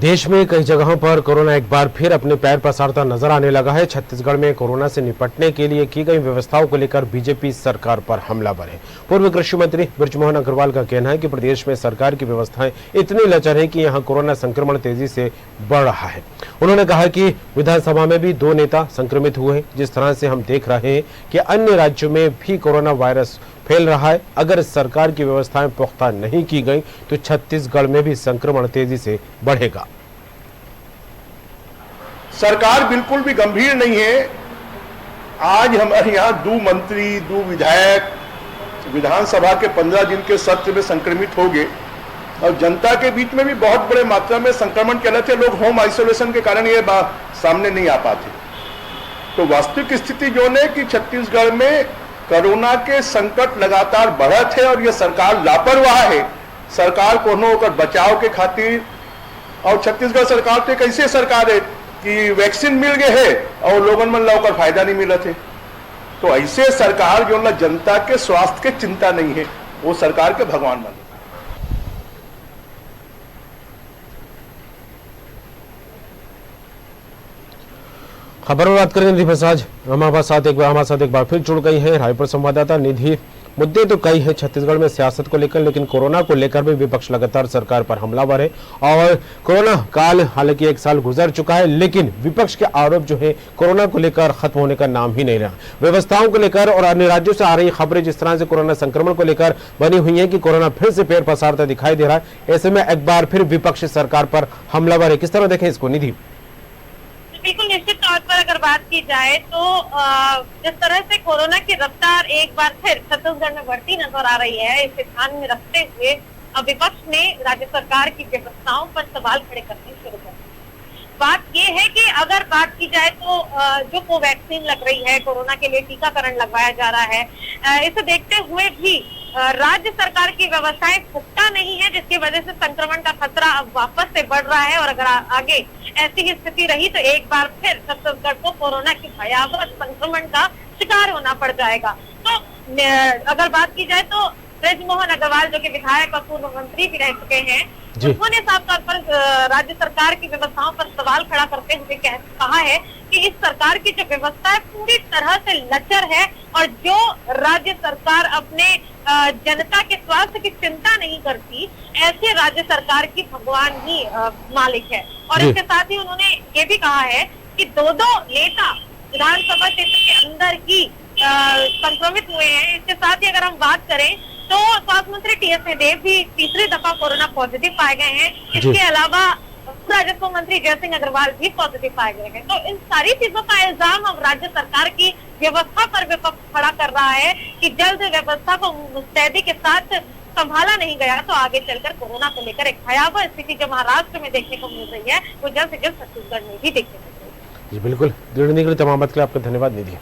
देश में कई जगहों पर कोरोना एक बार फिर अपने पैर पसारता नजर आने लगा है। छत्तीसगढ़ में कोरोना से निपटने के लिए की गई व्यवस्थाओं को लेकर बीजेपी सरकार पर हमलावर है। पूर्व कृषि मंत्री बृजमोहन अग्रवाल का कहना है कि प्रदेश में सरकार की व्यवस्थाएं इतनी लचर है कि यहां कोरोना संक्रमण तेजी से बढ़ रहा है। उन्होंने कहा कि विधानसभा में भी 2 नेता संक्रमित हुए हैं। जिस तरह से हम देख रहे हैं कि अन्य राज्यों में भी कोरोना वायरस फैल रहा है, अगर सरकार की व्यवस्थाएं पुख्ता नहीं की गई तो छत्तीसगढ़ में भी संक्रमण तेजी से बढ़ेगा। सरकार बिल्कुल भी गंभीर नहीं है। आज हमारे यहाँ 2 मंत्री 2 विधायक विधानसभा के 15 दिन के सत्र में संक्रमित हो गए और जनता के बीच में भी बहुत बड़े मात्रा में संक्रमण के अलग थे। लोग होम आइसोलेशन के कारण ये बात सामने नहीं आ पाते। तो वास्तविक स्थिति जो है कि छत्तीसगढ़ में कोरोना के संकट लगातार बढ़त है और ये सरकार लापरवाह है। सरकार को होकर बचाव के खातिर, और छत्तीसगढ़ सरकार तो एक ऐसी सरकार है कि वैक्सीन मिल गए है और लोगों में लाकर फायदा नहीं मिला थे। तो ऐसे सरकार जो ना जनता के स्वास्थ्य के चिंता नहीं है, वो सरकार के भगवान माने। खबर में बात करें निधि प्रसाद हमारे साथ एक बार फिर जुड़ गई है रायपुर संवाददाता निधि। मुद्दे तो कई हैं छत्तीसगढ़ में सियासत को लेकर, लेकिन कोरोना को लेकर भी विपक्ष लगातार सरकार पर हमलावर है। और कोरोना काल हालांकि 1 साल गुजर चुका है, लेकिन विपक्ष के आरोप जो है कोरोना को लेकर खत्म होने का नाम ही नहीं रहा। व्यवस्थाओं को लेकर और अन्य राज्यों से आ रही खबरें जिस तरह से कोरोना संक्रमण को लेकर बनी हुई है कि कोरोना फिर से पैर पसारता दिखाई दे रहा है। ऐसे में एक बार फिर विपक्ष सरकार पर हमलावर है। किस तरह देखें इसको निधि? बिल्कुल निश्चित तौर पर अगर बात की जाए तो जिस तरह से कोरोना की रफ्तार एक बार फिर छत्तीसगढ़ में बढ़ती नजर आ रही है, इसे ध्यान में रखते हुए विपक्ष ने राज्य सरकार की व्यवस्थाओं पर सवाल खड़े करने शुरू कर दिए। बात यह है कि अगर बात की जाए तो जो कोवैक्सीन लग रही है, कोरोना के लिए टीकाकरण लगवाया जा रहा है, इसे देखते हुए भी राज्य सरकार की व्यवस्थाएं पुख्ता नहीं है, जिसकी वजह से संक्रमण का खतरा अब वापस से बढ़ रहा है। और अगर आगे ऐसी ही स्थिति रही तो एक बार फिर छत्तीसगढ़ को कोरोना की भयावह संक्रमण का शिकार होना पड़ जाएगा। तो अगर बात की जाए तो बृजमोहन अग्रवाल जो कि विधायक और पूर्व मंत्री भी रह चुके हैं, उन्होंने साफ तौर पर राज्य सरकार की व्यवस्थाओं पर सवाल खड़ा करते हुए कहा है कि इस सरकार की जो व्यवस्था है पूरी तरह से लचर है और जो राज्य सरकार अपने जनता के स्वास्थ्य की चिंता नहीं करती, ऐसे राज्य सरकार की भगवान ही मालिक है। और इसके साथ ही उन्होंने ये भी कहा है कि 2 नेता विधानसभा क्षेत्र के अंदर ही संक्रमित हुए हैं। इसके साथ ही अगर हम बात करें तो स्वास्थ्य मंत्री टी.एस. सिंहदेव भी तीसरी दफा कोरोना पॉजिटिव पाए गए हैं। इसके अलावा राजस्व मंत्री जयसिंह अग्रवाल भी पॉजिटिव पाए गए हैं। तो इन सारी चीजों का इल्जाम अब राज्य सरकार की व्यवस्था पर विपक्ष खड़ा कर रहा है कि जल्द व्यवस्था को मुस्तैदी के साथ संभाला नहीं गया तो आगे चलकर कोरोना को लेकर एक भयावह स्थिति जो महाराष्ट्र में देखने को मिल रही है वो जल्द से जल्द छत्तीसगढ़ में भी देखने को मिल रही है। जी बिल्कुल, तमाम बात के लिए आपका धन्यवाद निधि।